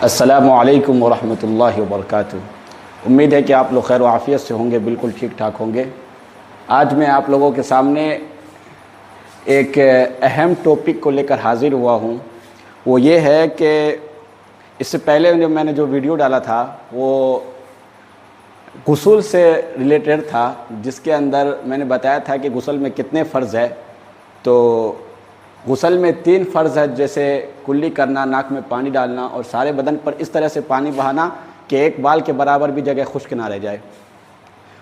अस्सलामुअलैकुम वरहमतुल्लाहि वबरकातुहू। उम्मीद है कि आप लोग खैर आफ़ियत से होंगे, बिल्कुल ठीक ठाक होंगे। आज मैं आप लोगों के सामने एक अहम टॉपिक को लेकर हाज़िर हुआ हूँ। वो ये है कि इससे पहले मैंने जो वीडियो डाला था वो गुस्ल से रिलेटेड था, जिसके अंदर मैंने बताया था कि गुस्ल में कितने फ़र्ज़ है। तो गुस्ल में 3 फ़र्ज़ है, जैसे कुल्ली करना, नाक में पानी डालना और सारे बदन पर इस तरह से पानी बहाना कि एक बाल के बराबर भी जगह खुश्क ना रह जाए।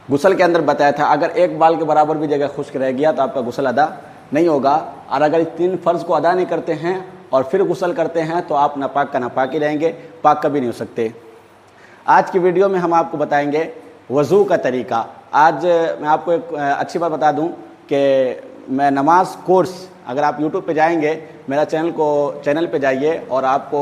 गुस्ल के अंदर बताया था अगर एक बाल के बराबर भी जगह खुश्क रह गया तो आपका गुस्ल अदा नहीं होगा। और अगर 3 फ़र्ज़ को अदा नहीं करते हैं और फिर गुस्ल करते हैं तो आप नापाक का नापाक ही रहेंगे, पाक कभी नहीं हो सकते। आज की वीडियो में हम आपको बताएंगे वज़ू का तरीका। आज मैं आपको एक अच्छी बात बता दूं कि मैं नमाज कोर्स, अगर आप YouTube पे जाएंगे, मेरा चैनल पे जाइए और आपको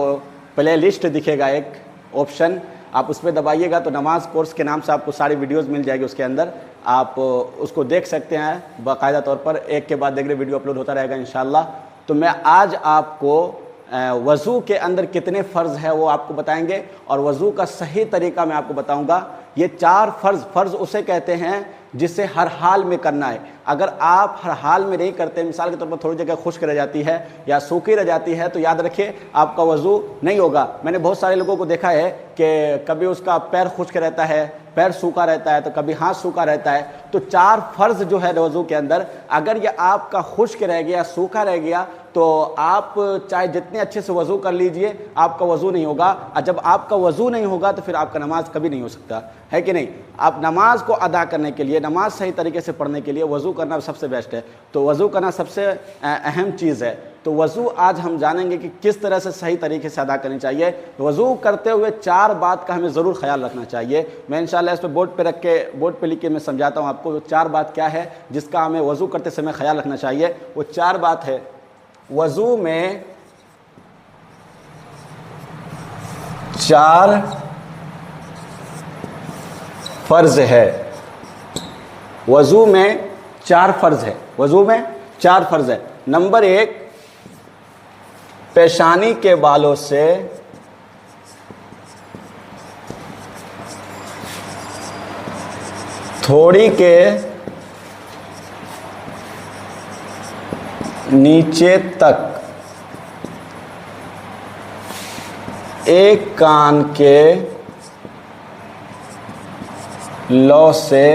प्ले लिस्ट दिखेगा एक ऑप्शन, आप उस पर दबाइएगा तो नमाज कोर्स के नाम से आपको सारी वीडियोस मिल जाएगी। उसके अंदर आप उसको देख सकते हैं बाकायदा तौर पर, एक के बाद एक वीडियो अपलोड होता रहेगा इंशाल्लाह। तो मैं आज आपको वज़ू के अंदर कितने फ़र्ज़ है वो आपको बताएंगे और वज़ू का सही तरीका मैं आपको बताऊंगा। ये 4 फ़र्ज़ उसे कहते हैं जिसे हर हाल में करना है। अगर आप हर हाल में नहीं करते, मिसाल के तौर पर थोड़ी जगह खुश्क रह जाती है या सूखी रह जाती है, तो याद रखिए आपका वज़ू नहीं होगा। मैंने बहुत सारे लोगों को देखा है कि कभी उसका पैर खुश्क रहता है, पैर सूखा रहता है, तो कभी हाथ सूखा रहता है। तो 4 फ़र्ज़ जो है वज़ू के अंदर, अगर ये आपका खुश्क रह गया, सूखा रह गया, तो आप चाहे जितने अच्छे से वज़ू कर लीजिए, आपका वज़ू नहीं होगा। और जब आपका वज़ू नहीं होगा तो फिर आपका नमाज कभी नहीं हो सकता है कि नहीं। आप नमाज को अदा करने के लिए, नमाज सही तरीके से पढ़ने के लिए वज़ू करना सबसे बेस्ट है। तो वज़ू करना सबसे अहम चीज़ है। तो वज़ू आज हम जानेंगे कि किस तरह से सही तरीके से अदा करनी चाहिए। वज़ू करते हुए 4 बात का हमें ज़रूर ख्याल रखना चाहिए। मैं इंशाल्लाह इस पर बोर्ड पे लिख के मैं समझाता हूँ आपको। 4 बात क्या है जिसका हमें वज़ू करते समय ख्याल रखना चाहिए। वो 4 बात है, वज़ू में 4 फ़र्ज़ है। वज़ू में 4 फ़र्ज़ है। वज़ू में 4 फ़र्ज़ है। नंबर 1, पेशानी के बालों से थोड़ी के नीचे तक एक कान के लौ से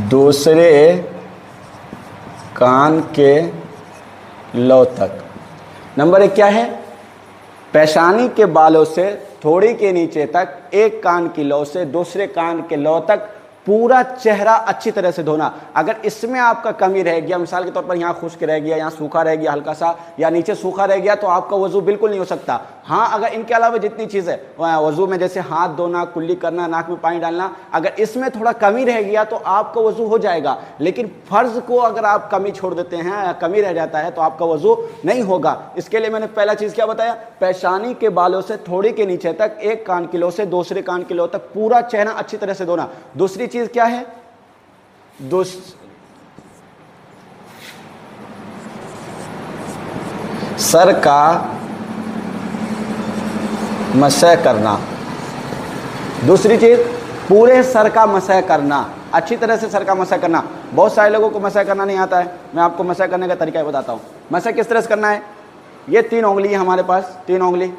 दूसरे कान के लौ तक। नंबर 1 क्या है? पेशानी के बालों से थोड़ी के नीचे तक एक कान की लौ से दूसरे कान के लौ तक पूरा चेहरा अच्छी तरह से धोना। अगर इसमें आपका कमी रह गया, मिसाल के तौर पर यहाँ खुश्क रह गया, यहाँ सूखा रह गया हल्का सा, या नीचे सूखा रह गया, तो आपका वज़ू बिल्कुल नहीं हो सकता। हाँ, अगर इनके अलावा जितनी चीज़ है वज़ू में, जैसे हाथ धोना, कुल्ली करना, नाक में पानी डालना, अगर इसमें थोड़ा कमी रह गया तो आपका वज़ू हो जाएगा। लेकिन फ़र्ज़ को अगर आप कमी छोड़ देते हैं, कमी रह जाता है, तो आपका वज़ू नहीं होगा। इसके लिए मैंने पहला चीज़ क्या बताया? पेशानी के बालों से थोड़ी के नीचे तक एक कान की लौ से दूसरे कान की लौ तक पूरा चेहरा अच्छी तरह से धोना। दूसरी चीज़ क्या है? सर का मसह करना। दूसरी चीज़, पूरे सर का मसह करना, अच्छी तरह से सर का मसह करना। बहुत सारे लोगों को मसह करना नहीं आता है। मैं आपको मसह करने का तरीका बताता हूँ। मसह किस तरह से करना है? ये 3 उंगली है हमारे पास, 3 उंगली।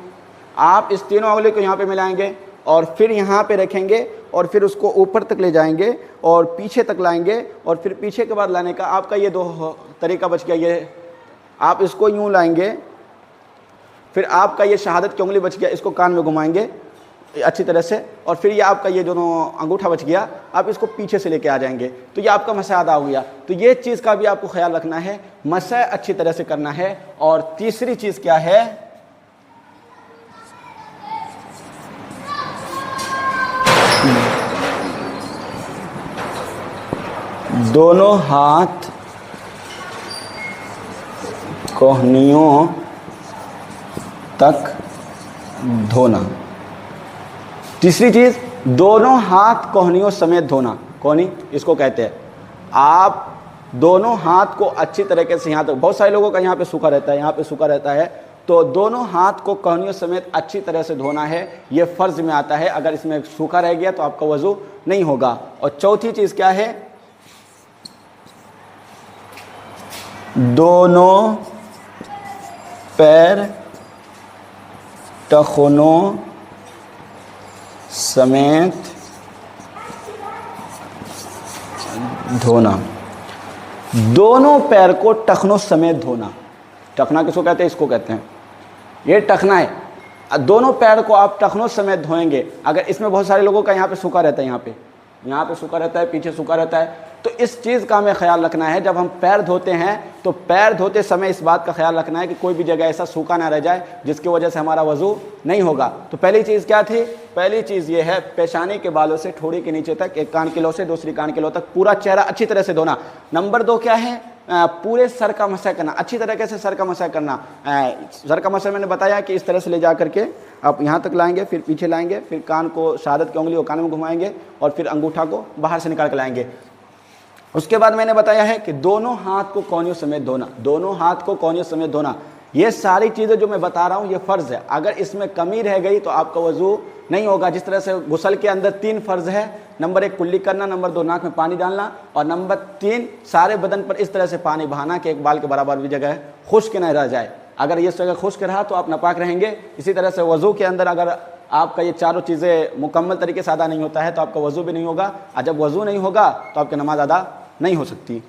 आप इस 3 उंगली को यहाँ पे मिलाएंगे और फिर यहाँ पे रखेंगे और फिर उसको ऊपर तक ले जाएंगे और पीछे तक लाएंगे और फिर पीछे के बाद लाने का आपका ये 2 तरीका बच गया। ये आप इसको यूँ लाएंगे, फिर आपका ये शहादत की उंगली बच गया, इसको कान में घुमाएंगे अच्छी तरह से, और फिर ये आपका ये दोनों अंगूठा बच गया, आप इसको पीछे से लेके आ जाएंगे, तो ये आपका मसह अदा हो गया। तो ये चीज़ का भी आपको ख्याल रखना है, मसह अच्छी तरह से करना है। और तीसरी चीज़ क्या है? दोनों हाथ कोहनियों तक धोना। तीसरी चीज़, दोनों हाथ कोहनियों समेत धोना। कोहनी इसको कहते हैं। आप दोनों हाथ को अच्छी तरीके से, यहाँ तक, बहुत सारे लोगों का यहाँ पे सूखा रहता है, यहाँ पे सूखा रहता है, तो दोनों हाथ को कोहनियों समेत अच्छी तरह से धोना है, ये फ़र्ज़ में आता है। अगर इसमें सूखा रह गया तो आपका वज़ू नहीं होगा। और चौथी चीज़ क्या है, दोनों पैर टखनों समेत धोना। दोनों पैर को टखनों समेत धोना। टखना किसको कहते हैं? इसको कहते हैं, ये टखना है। दोनों पैर को आप टखनों समेत धोएंगे। अगर इसमें बहुत सारे लोगों का यहाँ पे सूखा रहता है, यहाँ पे सूखा रहता है, पीछे सूखा रहता है, तो इस चीज़ का हमें ख्याल रखना है। जब हम पैर धोते हैं तो पैर धोते समय इस बात का ख्याल रखना है कि कोई भी जगह ऐसा सूखा ना रह जाए जिसकी वजह से हमारा वज़ू नहीं होगा। तो पहली चीज़ क्या थी? पहली चीज़ ये है, पेशानी के बालों से ठोड़ी के नीचे तक, एक कान की लौ से दूसरी कान की लौ तक पूरा चेहरा अच्छी तरह से धोना। नंबर 2 क्या है? पूरे सर का मसा करना, अच्छी तरीके से सर का मसा करना। सर का मसा मैंने बताया कि इस तरह से ले जा करके आप यहाँ तक लाएंगे, फिर पीछे लाएंगे, फिर कान को, शहादत की उंगली को कान में घुमाएंगे और फिर अंगूठा को बाहर से निकाल के लाएंगे। उसके बाद मैंने बताया है कि दोनों हाथ को कोहनियों समेत धोना, दोनों हाथ को कोहनियों समेत धोना। ये सारी चीज़ें जो मैं बता रहा हूँ ये फ़र्ज़ है। अगर इसमें कमी रह गई तो आपका वज़ू नहीं होगा। जिस तरह से गुस्ल के अंदर 3 फ़र्ज़ है, नंबर 1 कुल्ली करना, नंबर 2 नाक में पानी डालना, और नंबर 3 सारे बदन पर इस तरह से पानी बहाना कि एक बाल के बराबर भी जगह खुश्क न रह जाए। अगर ये जगह खुश्क रहा तो आप नापाक रहेंगे। इसी तरह से वज़ू के अंदर अगर आपका ये चारों चीज़ें मुकम्मल तरीके से अदा नहीं होता है तो आपका वज़ू भी नहीं होगा, और जब वज़ू नहीं होगा तो आपकी नमाज अदा नहीं हो सकती।